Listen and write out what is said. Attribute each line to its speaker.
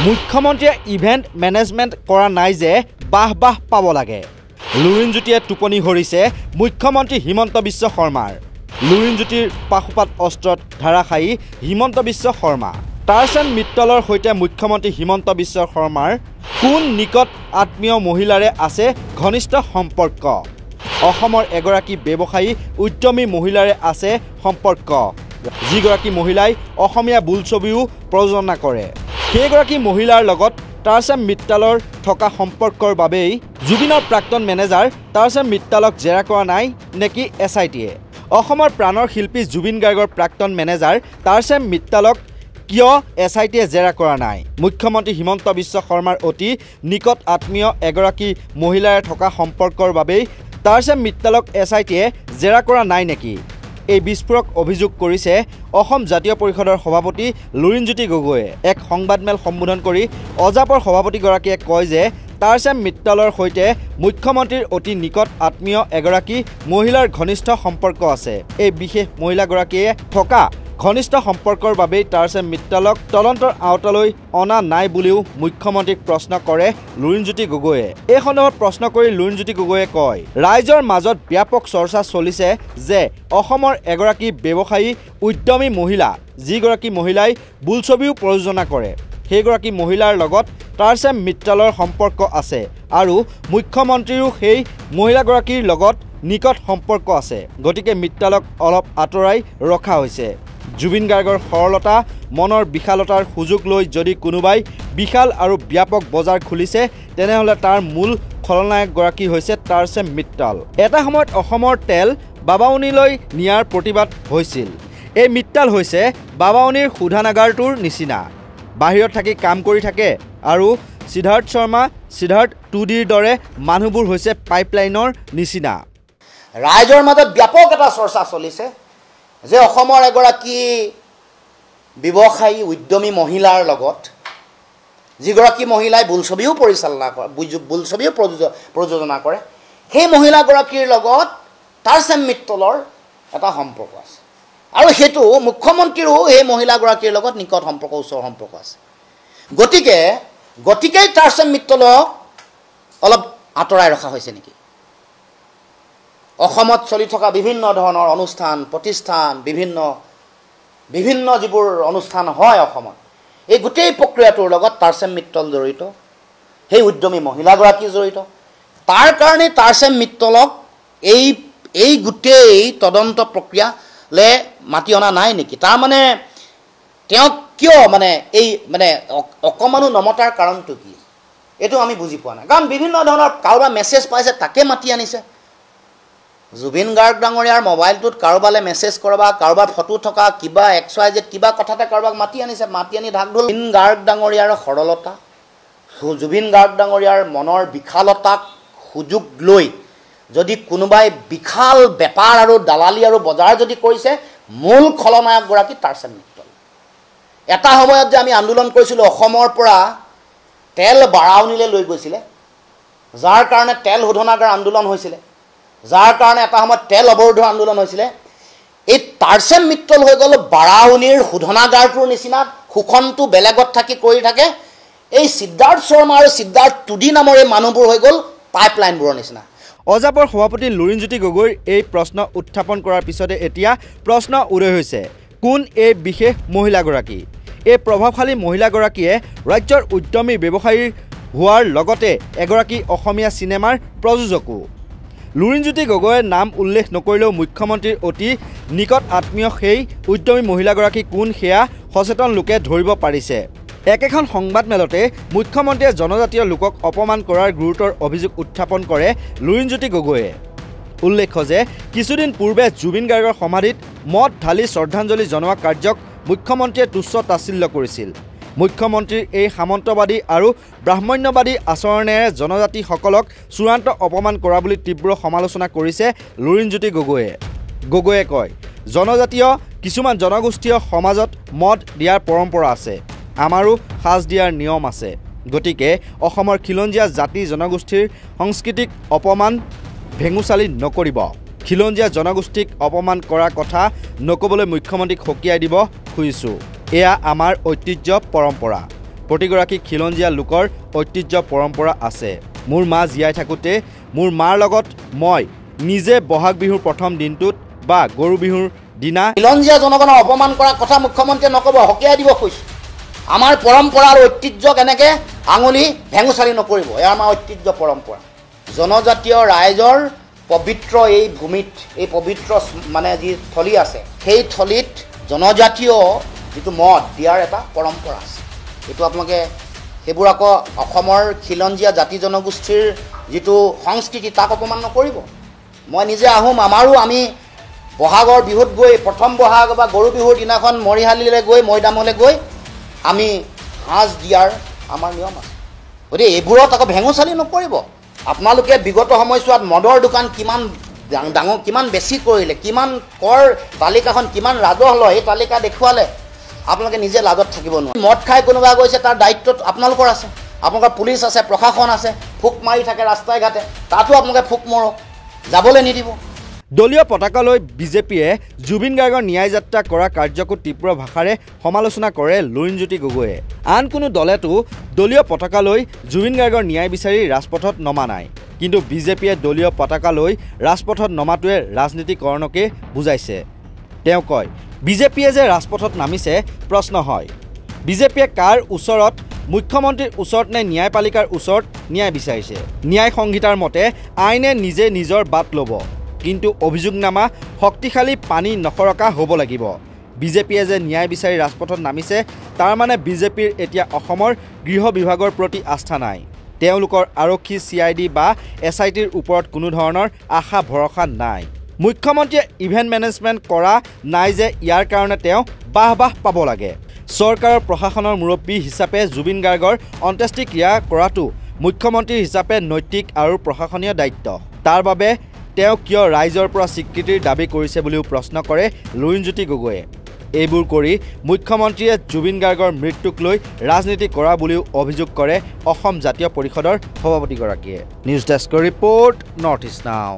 Speaker 1: মুখ্যমন্ত্ৰীয়ে event management কৰা নাই যে বাহ পাব লাগে। লুৰিণজ্যোতিয়ে টোপনি ধৰিছে মুখ্যমন্ত্ৰী হিমন্ত বিশ্ব শৰ্মাৰ। লুৰিণজ্যোতিৰ পাশুপাত অস্ত্ৰত ধাৰাসায়ী হিমন্ত বিশ্ব শৰ্মা। টাৰ্চেন মিট্টলৰ সৈতে মুখ্যমন্ত্ৰী হিমন্ত বিশ্ব শৰ্মাৰ কোন নিকট আত্মীয় মহিলাৰে আছে ঘনিষ্ঠ সম্পৰ্ক? অসমৰ এগৰাকী ব্যৱসায়ী উদ্যমী মহিলাৰে আছে সম্পৰ্ক, যিগৰাকী মহিলাই অসমীয়া বোলছবিও প্ৰযোজনা কৰে। সেইগৰাকী মহিলাৰ লগত টাৰ্চেন মিট্টলৰ থকা সম্পৰ্কৰ বাবেই জুবিনৰ প্ৰাক্তন মেনেজাৰ টাৰ্চেন মিট্টলক জেৰা কৰা নাই নেকি SITয়ে? অসমৰ প্ৰাণৰ শিল্পী জুবিন গাৰ্গৰ প্ৰাক্তন মেনেজাৰ টাৰ্চেন মিট্টলক কিয় SITয়ে জেৰা কৰা নাই? মুখ্যমন্ত্ৰী হিমন্ত বিশ্ব শৰ্মাৰ অতি নিকট আত্মীয় এগৰাকী মহিলাৰে থকা সম্পৰ্কৰ বাবেই টাৰ্চেন মিট্টলক SITয়ে জেৰা কৰা নাই নেকি? এই বিস্ফোৰক অভিযোগ কৰিছে অসম জাতীয় পৰিষদৰ সভাপতি লুৰিণজ্যোতি গগৈয়ে। এক সংবাদমেল সম্বোধন কৰি অজাপৰ সভাপতিগৰাকীয়ে কয় যে টাৰ্চেন মিট্টলৰ সৈতে মুখ্যমন্ত্ৰীৰ অতি নিকট আত্মীয় এগৰাকী মহিলাৰ ঘনিষ্ঠ সম্পৰ্ক আছে। এই বিশেষ মহিলাগৰাকীয়ে থকা ঘনিষ্ঠ সম্পৰ্কৰ বাবেই টাৰ্চেন মিট্টলক তদন্তৰ আওতালৈ অনা নাই বুলিও মুখ্যমন্ত্ৰীক প্ৰশ্ন কৰে লুৰিণজ্যোতি গগৈয়ে। এই সন্দৰ্ভত প্ৰশ্ন কৰি লুৰিণজ্যোতি গগৈয়ে কয়, ৰাইজৰ মাজত ব্যাপক চৰ্চা চলিছে যে অসমৰ এগৰাকী ব্যৱসায়ী উদ্যমী মহিলা, যিগৰাকী মহিলাই বোলছবিও প্ৰযোজনা কৰে, সেইগৰাকী মহিলাৰ লগত টাৰ্চেন মিট্টলৰ সম্পৰ্ক আছে আৰু মুখ্যমন্ত্ৰীৰো সেই মহিলাগৰাকীৰ লগত নিকট সম্পৰ্ক আছে। গতিকে মিট্টলক অলপ আঁতৰাই ৰখা হৈছে। জুবিন গাৰ্গৰ সৰলতা, মনৰ বিশালতাৰ সুযোগ লৈ যদি কোনোবাই বিশাল আৰু ব্যাপক বজাৰ খুলিছে, তেনেহ'লে তাৰ মূল খলনায়কগৰাকী হৈছে টাৰ্চেন মিট্টল। এটা সময়ত অসমৰ তেল বাবাউনীলৈ নিয়াৰ প্ৰতিবাদ হৈছিল। এই মিট্টল হৈছে বাবাউনীৰ শোধানাগাৰটোৰ নিচিনা। বাহিৰত থাকি কাম কৰি থাকে আৰু সিদ্ধাৰ্থ শৰ্মা, সিদ্ধাৰ্থ 2Dৰ দৰে মানুহবোৰ হৈছে পাইপলাইনৰ নিচিনা।
Speaker 2: ৰাইজৰ মাজত ব্যাপক এটা চৰ্চা চলিছে যে অসমৰ এগৰাকী ব্যৱসায়ী উদ্যমী মহিলাৰ লগত, যিগৰাকী মহিলাই বোলছবিও পৰিচালনা কৰে, বোলছবিও প্ৰযোজনা কৰে, সেই মহিলাগৰাকীৰ লগত টাৰ্চেন মিট্টলৰ এটা সম্পৰ্ক আছে আৰু সেইটো মুখ্যমন্ত্ৰীৰো সেই মহিলাগৰাকীৰ লগত নিকট সম্পৰ্ক, ওচৰ সম্পৰ্ক আছে। গতিকেই টাৰ্চেন মিট্টলক অলপ আঁতৰাই ৰখা হৈছে নেকি? অসমত চলি থকা বিভিন্ন ধৰণৰ অনুষ্ঠান প্ৰতিষ্ঠান, বিভিন্ন যিবোৰ অনুষ্ঠান হয় অসমত, এই গোটেই প্ৰক্ৰিয়াটোৰ লগত টাৰ্চেন মিট্টল জড়িত, সেই উদ্যমী মহিলাগৰাকী জড়িত। তাৰ কাৰণে টাৰ্চেন মিট্টলক এই গোটেই তদন্ত প্ৰক্ৰিয়ালৈ মাতি অনা নাই নেকি? তাৰমানে তেওঁক কিয় এই অকমানো নমতাৰ কাৰণটো কি? এইটো আমি বুজি পোৱা নাই। কাৰণ বিভিন্ন ধৰণৰ কাৰোবাৰ মেছেজ পাইছে, তাকে মাতি আনিছে। জুবিন গাৰ্গ ডাঙৰীয়াৰ মোবাইলটোত কাৰোবালৈ মেছেজ কৰবা, কাৰোবাৰ ফটো থকা কিবা XYZ কিবা কথাতে কাৰোবাক মাতি আনিছে, মাতি আনি ঢাক ঢোল। জুবিন গাৰ্গ ডাঙৰীয়াৰ সৰলতা, জুবিন গাৰ্গ ডাঙৰীয়াৰ মনৰ বিশালতাক সুযোগ লৈ যদি কোনোবাই বিশাল বেপাৰ আৰু দালালি আৰু বজাৰ যদি কৰিছে, মূল খলনায়কগৰাকী টাৰ্চেন মিট্টল। এটা সময়ত যে আমি আন্দোলন কৰিছিলোঁ, অসমৰ পৰা তেল বাৰাউনীলৈ লৈ গৈছিলে, যাৰ কাৰণে তেল শোধনাগাৰ আন্দোলন হৈছিলে, যাৰ কাৰণে এটা সময়ত তেল অৱৰোধৰ আন্দোলন হৈছিলে, এই টাৰ্চেন মিট্টল হৈ গ'ল বাৰাউনীৰ শোধনাগাৰটোৰ নিচিনা। শোষণটো বেলেগত থাকি কৰি থাকে। এই সিদ্ধাৰ্থ শৰ্মা আৰু সিদ্ধাৰ্থ 2D নামৰ এই মানুহবোৰ হৈ গ'ল পাইপলাইনবোৰৰ নিচিনা।
Speaker 1: অজাপৰ সভাপতি লুৰিণজ্যোতি গগৈৰ এই প্ৰশ্ন উত্থাপন কৰাৰ পিছতে এতিয়া প্ৰশ্ন উদয় হৈছে, কোন এই বিশেষ মহিলাগৰাকী? এই প্ৰভাৱশালী মহিলাগৰাকীয়ে ৰাজ্যৰ উদ্যমী ব্যৱসায়ী হোৱাৰ লগতে এগৰাকী অসমীয়া চিনেমাৰ প্ৰযোজকো। লুৰিণজ্যোতি গগৈয়ে নাম উল্লেখ নকৰিলেও মুখ্যমন্ত্ৰীৰ অতি নিকট আত্মীয় সেই উদ্যমী মহিলাগৰাকী কোন সেয়া সচেতন লোকে ধৰিব পাৰিছে। একেখন সংবাদমেলতে মুখ্যমন্ত্ৰীয়ে জনজাতীয় লোকক অপমান কৰাৰ গুৰুতৰ অভিযোগ উত্থাপন কৰে লুৰিণজ্যোতি গগৈয়ে। উল্লেখ্য যে কিছুদিন পূৰ্বে জুবিন গাৰ্গৰ সমাধিত মদ ঢালি শ্ৰদ্ধাঞ্জলি জনোৱা কাৰ্যক মুখ্যমন্ত্ৰীয়ে তুচ্ছ তাচ্ছিল্য কৰিছিল। মুখ্যমন্ত্ৰীৰ এই সামন্তবাদী আৰু ব্ৰাহ্মণ্যবাদী আচৰণেৰে জনজাতিসকলক চূড়ান্ত অপমান কৰা বুলি তীব্ৰ সমালোচনা কৰিছে লুৰিণজ্যোতি গগৈয়ে। গগৈয়ে কয়, জনজাতীয় কিছুমান জনগোষ্ঠীয় সমাজত মদ দিয়াৰ পৰম্পৰা আছে, আমাৰো সাজ দিয়াৰ নিয়ম আছে। গতিকে অসমৰ খিলঞ্জীয়া জাতি জনগোষ্ঠীৰ সংস্কৃতিক অপমান ভেঙুচালি নকৰিব। খিলঞ্জীয়া জনগোষ্ঠীক অপমান কৰা কথা নকবলৈ মুখ্যমন্ত্ৰীক সকীয়াই দিব খুজিছোঁ। এয়া আমাৰ ঐতিহ্য পৰম্পৰা। প্ৰতিগৰাকী খিলঞ্জীয়া লোকৰ ঐতিহ্য পৰম্পৰা আছে। মোৰ মা জীয়াই থাকোঁতে মোৰ মাৰ লগত মই নিজে বহাগ বিহুৰ প্ৰথম দিনটোত বা গৰু বিহুৰ দিনা
Speaker 2: খিলঞ্জীয়া জনগণক অপমান কৰা কথা মুখ্যমন্ত্ৰীয়ে নক'ব, সকীয়াই দিব কৈছোঁ। আমাৰ পৰম্পৰা আৰু ঐতিহ্যক এনেকৈ আঙুলি ভেঙুচালি নকৰিব। এয়া আমাৰ ঐতিহ্য পৰম্পৰা। জনজাতীয় ৰাইজৰ পবিত্ৰ এই ভূমিত, এই পবিত্ৰ মানে যি থলী আছে, সেই থলীত জনজাতীয় যিটো মদ দিয়াৰ এটা পৰম্পৰা আছে। এইটো আপোনালোকে সেইবোৰ আকৌ অসমৰ খিলঞ্জীয়া জাতি জনগোষ্ঠীৰ যিটো সংস্কৃতি তাক অপমান নকৰিব। মই নিজে আহোম, আমাৰো আমি বহাগৰ বিহুত গৈ প্ৰথম বহাগ বা গৰু বিহুৰ দিনাখন মৰিশালীলৈ গৈ মৈদামলৈ গৈ আমি সাঁজ দিয়াৰ আমাৰ নিয়ম আছে। গতিকে এইবোৰত আকৌ ভেঙুচালি নকৰিব। আপোনালোকে বিগত সময়ছোৱাত মদৰ দোকান কিমান ডাঙৰ, কিমান বেছি কৰিলে, কিমান কৰ তালিকাখন কিমান ৰাজহ লয়, এই তালিকা দেখুৱালে আপোনালোকে নিজে লাজত থাকিব নোৱাৰে। মদ খাই কোনোবা গৈছে তাৰ দায়িত্বত আপোনালোকৰ আছে, আপোনালোকৰ পুলিচ আছে, প্ৰশাসন আছে, ফুক মাৰি থাকে ৰাস্তাই ঘাটে, তাতো আপোনালোকে ফুক মৰক, যাবলৈ নিদিব।
Speaker 1: দলীয় পতাকা লৈ বিজেপিয়ে জুবিন গাৰ্গৰ ন্যায় যাত্ৰা কৰা কাৰ্যকো তীব্ৰ ভাষাৰে সমালোচনা কৰে লুৰিণজ্যোতি গগৈয়ে। আন কোনো দলেতো দলীয় পতাকা লৈ জুবিন গাৰ্গৰ ন্যায় বিচাৰি ৰাজপথত নমা নাই, কিন্তু বিজেপিয়ে দলীয় পতাকা লৈ ৰাজপথত নমাটোৱে ৰাজনীতিকৰণকে বুজাইছে। তেওঁ কয়, বিজেপিয়ে যে ৰাজপথত নামিছে প্ৰশ্ন হয়, বিজেপিয়ে কাৰ ওচৰত, মুখ্যমন্ত্ৰীৰ ওচৰত নে ন্যায়পালিকাৰ ওচৰত ন্যায় বিচাৰিছে? ন্যায় সংহিতাৰ মতে আইনে নিজে নিজৰ বাট ল'ব, কিন্তু অভিযোগনামা শক্তিশালী পানী নসৰকা হ'ব লাগিব। বিজেপিয়ে যে ন্যায় বিচাৰি ৰাজপথত নামিছে তাৰ মানে বিজেপিৰ এতিয়া অসমৰ গৃহ বিভাগৰ প্ৰতি আস্থা নাই। তেওঁলোকৰ আৰক্ষী, CID বা SITৰ ওপৰত কোনো ধৰণৰ আশা ভৰসা নাই। মুখ্যমন্ত্ৰীয়ে ইভেণ্ট মেনেজমেণ্ট কৰা নাই যে ইয়াৰ কাৰণে তেওঁ বাহ পাব লাগে। চৰকাৰৰ প্ৰশাসনৰ মুৰব্বী হিচাপে জুবিন গাৰ্গৰ অন্ত্যেষ্টিক্ৰিয়া কৰাটো মুখ্যমন্ত্ৰী হিচাপে নৈতিক আৰু প্ৰশাসনীয় দায়িত্ব। তাৰ বাবে তেওঁ কিয় ৰাইজৰ পৰা স্বীকৃতিৰ দাবী কৰিছে বুলিও প্ৰশ্ন কৰে লুৰিণজ্যোতি গগৈয়ে। এইবোৰ কৰি মুখ্যমন্ত্ৰীয়ে জুবিন গাৰ্গৰ মৃত্যুক লৈ ৰাজনীতি কৰা বুলিও অভিযোগ কৰে অসম জাতীয় পৰিষদৰ সভাপতিগৰাকীয়ে। নিউজ ডেস্কৰ ৰিপৰ্ট, নৰ্থ ইষ্ট নাও।